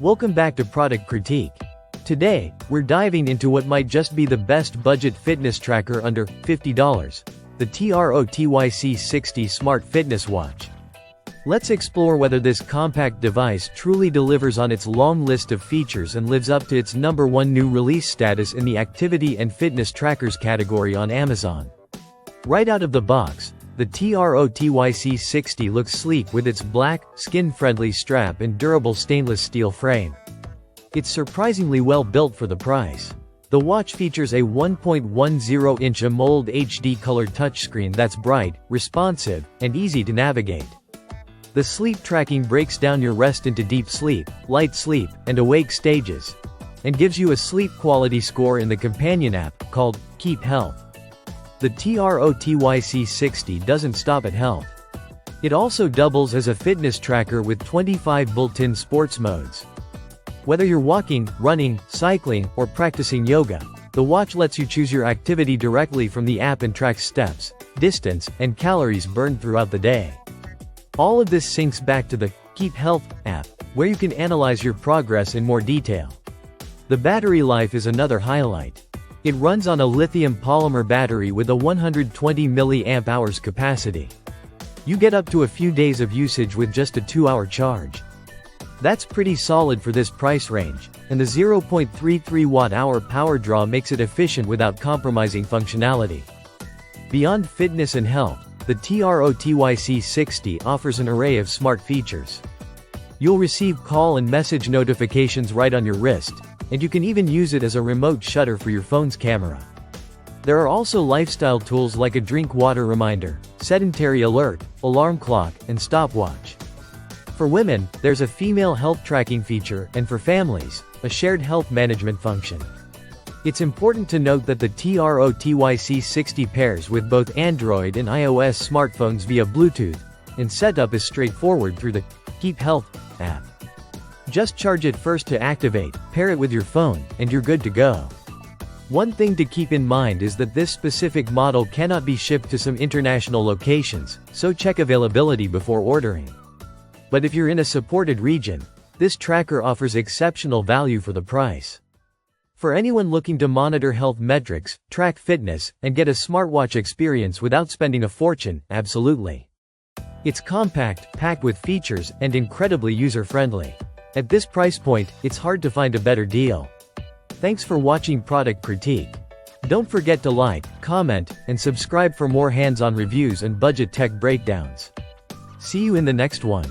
Welcome back to Product Critique. Today, we're diving into what might just be the best budget fitness tracker under $50, the Troty 60 Smart Fitness Watch. Let's explore whether this compact device truly delivers on its long list of features and lives up to its #1 new release status in the activity and fitness trackers category on Amazon. Right out of the box, the Troty 60 looks sleek with its black, skin-friendly strap and durable stainless steel frame. It's surprisingly well built for the price. The watch features a 1.10-inch AMOLED HD color touchscreen that's bright, responsive, and easy to navigate. The sleep tracking breaks down your rest into deep sleep, light sleep, and awake stages, and gives you a sleep quality score in the companion app, called Keep Health. The Troty 60 doesn't stop at health. It also doubles as a fitness tracker with 25 built-in sports modes. Whether you're walking, running, cycling, or practicing yoga, the watch lets you choose your activity directly from the app and tracks steps, distance, and calories burned throughout the day. All of this syncs back to the Keep Health app, where you can analyze your progress in more detail. The battery life is another highlight. It runs on a lithium polymer battery with a 120 mAh capacity. You get up to a few days of usage with just a 2-hour charge. That's pretty solid for this price range, and the 0.33 watt-hour power draw makes it efficient without compromising functionality. Beyond fitness and health, the Troty 60 offers an array of smart features. You'll receive call and message notifications right on your wrist, and you can even use it as a remote shutter for your phone's camera. There are also lifestyle tools like a drink water reminder, sedentary alert, alarm clock, and stopwatch. For women, there's a female health tracking feature, and for families, a shared health management function. It's important to note that the Troty 60 pairs with both Android and iOS smartphones via Bluetooth, and setup is straightforward through the Keep Health app. Just charge it first to activate, pair it with your phone, and you're good to go. One thing to keep in mind is that this specific model cannot be shipped to some international locations, so check availability before ordering. But if you're in a supported region, this tracker offers exceptional value for the price. For anyone looking to monitor health metrics, track fitness, and get a smartwatch experience without spending a fortune, absolutely. It's compact, packed with features, and incredibly user-friendly. At this price point, it's hard to find a better deal. Thanks for watching Product Critique. Don't forget to like, comment, and subscribe for more hands-on reviews and budget tech breakdowns. See you in the next one.